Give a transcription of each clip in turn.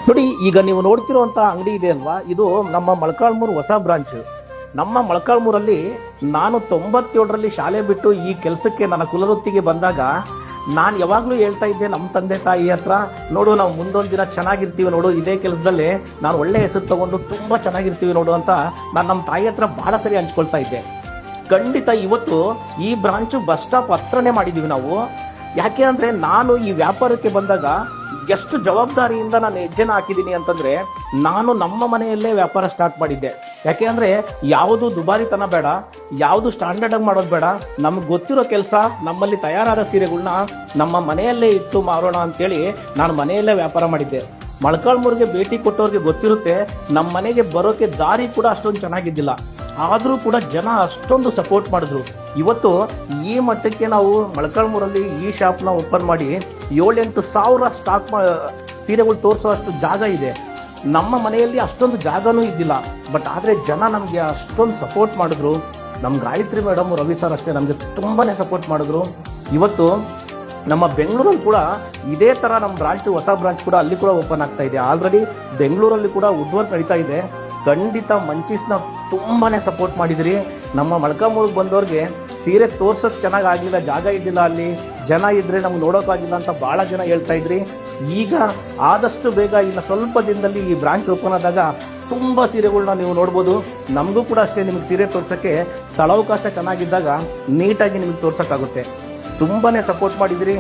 ನೋಡಿ, ಈಗ ನೀವು ನೋಡ್ತಿರುವಂತ ಅಂಗಡಿ ಇದೆ ಅಲ್ವಾ, ಇದು ನಮ್ಮ ಮೊಳಕಾಲ್ಮೂರು ಹೊಸ ಬ್ರಾಂಚ್. ನಮ್ಮ ಮೊಳಕಾಲ್ಮೂರಲ್ಲಿ ನಾನು 97ರಲ್ಲಿ ಶಾಲೆ ಬಿಟ್ಟು ಈ ಕೆಲಸಕ್ಕೆ ನನ್ನ ಕುಲವೃತ್ತಿಗೆ ಬಂದಾಗ ನಾನು ಯಾವಾಗಲೂ ಹೇಳ್ತಾ ಇದ್ದೆ ನಮ್ಮ ತಂದೆ ತಾಯಿ ಹತ್ರ, ನೋಡು ನಾವು ಮುಂದೊಂದು ದಿನ ಚೆನ್ನಾಗಿರ್ತೀವಿ ನೋಡು, ಇದೇ ಕೆಲಸದಲ್ಲೇ ನಾನು ಒಳ್ಳೆ ಹೆಸರು ತಗೊಂಡು ತುಂಬ ಚೆನ್ನಾಗಿರ್ತೀವಿ ನೋಡು ಅಂತ ನಾನು ನಮ್ಮ ತಾಯಿ ಹತ್ರ ಭಾಳ ಸರಿ ಹಂಚ್ಕೊಳ್ತಾ ಇದ್ದೆ. ಖಂಡಿತ ಇವತ್ತು ಈ ಬ್ರಾಂಚು ಬಸ್ ಸ್ಟಾಪ್ ಹತ್ರನೇ ಮಾಡಿದ್ದೀವಿ ನಾವು. ಯಾಕೆ ಅಂದರೆ ನಾನು ಈ ವ್ಯಾಪಾರಕ್ಕೆ ಬಂದಾಗ ಎಷ್ಟು ಜವಾಬ್ದಾರಿಯಿಂದ ನಾನು ಹೆಜ್ಜೆನ ಹಾಕಿದ್ದೀನಿ ಅಂತಂದರೆ, ನಾನು ನಮ್ಮ ಮನೆಯಲ್ಲೇ ವ್ಯಾಪಾರ ಸ್ಟಾರ್ಟ್ ಮಾಡಿದ್ದೆ. ಯಾಕೆ ಅಂದರೆ ಯಾವುದು ದುಬಾರಿತನ ಬೇಡ, ಯಾವುದು ಸ್ಟ್ಯಾಂಡರ್ಡಾಗಿ ಮಾಡೋದು ಬೇಡ, ನಮ್ಗೆ ಗೊತ್ತಿರೋ ಕೆಲಸ, ನಮ್ಮಲ್ಲಿ ತಯಾರಾದ ಸೀರೆಗಳನ್ನ ನಮ್ಮ ಮನೆಯಲ್ಲೇ ಇಟ್ಟು ಮಾರೋಣ ಅಂತೇಳಿ ನಾನು ಮನೆಯಲ್ಲೇ ವ್ಯಾಪಾರ ಮಾಡಿದ್ದೆ. ಮೊಳಕಾಲ್ಮೂರಿಗೆ ಭೇಟಿ ಕೊಟ್ಟವ್ರಿಗೆ ಗೊತ್ತಿರುತ್ತೆ, ನಮ್ಮ ಮನೆಗೆ ಬರೋಕ್ಕೆ ದಾರಿ ಕೂಡ ಅಷ್ಟೊಂದು ಚೆನ್ನಾಗಿದ್ದಿಲ್ಲ, ಆದರೂ ಕೂಡ ಜನ ಅಷ್ಟೊಂದು ಸಪೋರ್ಟ್ ಮಾಡಿದ್ರು. ಇವತ್ತು ಈ ಮಟ್ಟಕ್ಕೆ ನಾವು ಮೊಳಕಾಲ್ಮೂರಲ್ಲಿ ಈ ಶಾಪ್ನ ಓಪನ್ ಮಾಡಿ 7-8 ಸಾವಿರ ಸ್ಟಾಕ್ ಸೀರೆಗಳು ತೋರಿಸೋಷ್ಟು ಜಾಗ ಇದೆ. ನಮ್ಮ ಮನೆಯಲ್ಲಿ ಅಷ್ಟೊಂದು ಜಾಗನೂ ಇದ್ದಿಲ್ಲ, ಬಟ್ ಆದರೆ ಜನ ನಮಗೆ ಅಷ್ಟೊಂದು ಸಪೋರ್ಟ್ ಮಾಡಿದ್ರು. ನಮ್ಮ ಗಾಯತ್ರಿ ಮೇಡಮ್, ರವಿ ಸರ್ ಅಷ್ಟೇ ನಮಗೆ ತುಂಬಾ ಸಪೋರ್ಟ್ ಮಾಡಿದ್ರು. ಇವತ್ತು ನಮ್ಮ ಬೆಂಗಳೂರಲ್ಲಿ ಕೂಡ ಇದೇ ಥರ ನಮ್ಮ ಬ್ರಾಂಚ್, ಹೊಸ ಬ್ರಾಂಚ್ ಕೂಡ ಅಲ್ಲಿ ಕೂಡ ಓಪನ್ ಆಗ್ತಾ ಇದೆ. ಆಲ್ರೆಡಿ ಬೆಂಗಳೂರಲ್ಲಿ ಕೂಡ ವುಡ್ ನಡೀತಾ ಇದೆ. ಖಂಡಿತ ಮಂಚೀಸ್ನ ತುಂಬಾ ಸಪೋರ್ಟ್ ಮಾಡಿದಿರಿ. ನಮ್ಮ ಮೊಳಕಾಲ್ಮೂರಿಗೆ ಬಂದವ್ರಿಗೆ ಸೀರೆ ತೋರ್ಸೋಕ್ಕೆ ಚೆನ್ನಾಗಿ ಆಗಲಿಲ್ಲ, ಜಾಗ ಇದ್ದಿಲ್ಲ, ಅಲ್ಲಿ ಜನ ಇದ್ದರೆ ನಮ್ಗೆ ನೋಡೋಕ್ಕಾಗಿಲ್ಲ ಅಂತ ಭಾಳ ಜನ ಹೇಳ್ತಾ ಇದ್ರಿ. ಈಗ ಆದಷ್ಟು ಬೇಗ ಇನ್ನು ಸ್ವಲ್ಪ ದಿನದಲ್ಲಿ ಈ ಬ್ರಾಂಚ್ ಓಪನ್ ಆದಾಗ ತುಂಬ ಸೀರೆಗಳನ್ನ ನೀವು ನೋಡ್ಬೋದು. ನಮಗೂ ಕೂಡ ಅಷ್ಟೇ, ನಿಮಗೆ ಸೀರೆ ತೋರ್ಸೋಕ್ಕೆ ಸ್ಥಳಾವಕಾಶ ಚೆನ್ನಾಗಿದ್ದಾಗ ನೀಟಾಗಿ ನಿಮಗೆ ತೋರ್ಸೋಕ್ಕಾಗುತ್ತೆ. ತುಂಬಾ ಸಪೋರ್ಟ್ ಮಾಡಿದಿರಿ.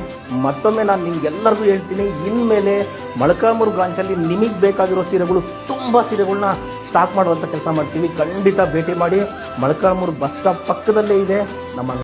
ಮತ್ತೊಮ್ಮೆ ನಾನು ನಿಮ್ಗೆಲ್ಲರಿಗೂ ಹೇಳ್ತೀನಿ, ಇನ್ಮೇಲೆ ಮೊಳಕಾಲ್ಮೂರು ಬ್ರಾಂಚಲ್ಲಿ ನಿಮಗೆ ಬೇಕಾಗಿರೋ ಸೀರೆಗಳು, ತುಂಬ ಸೀರೆಗಳನ್ನ ಸ್ಟಾಕ್ ಮಾಡುವಂಥ ಕೆಲಸ ಮಾಡ್ತೀವಿ. ಖಂಡಿತ ಭೇಟಿ ಮಾಡಿ. ಮೊಳಕಾಲ್ಮೂರು ಬಸ್ ಸ್ಟಾಪ್ ಪಕ್ಕದಲ್ಲೇ ಇದೆ ನಮ್ಮ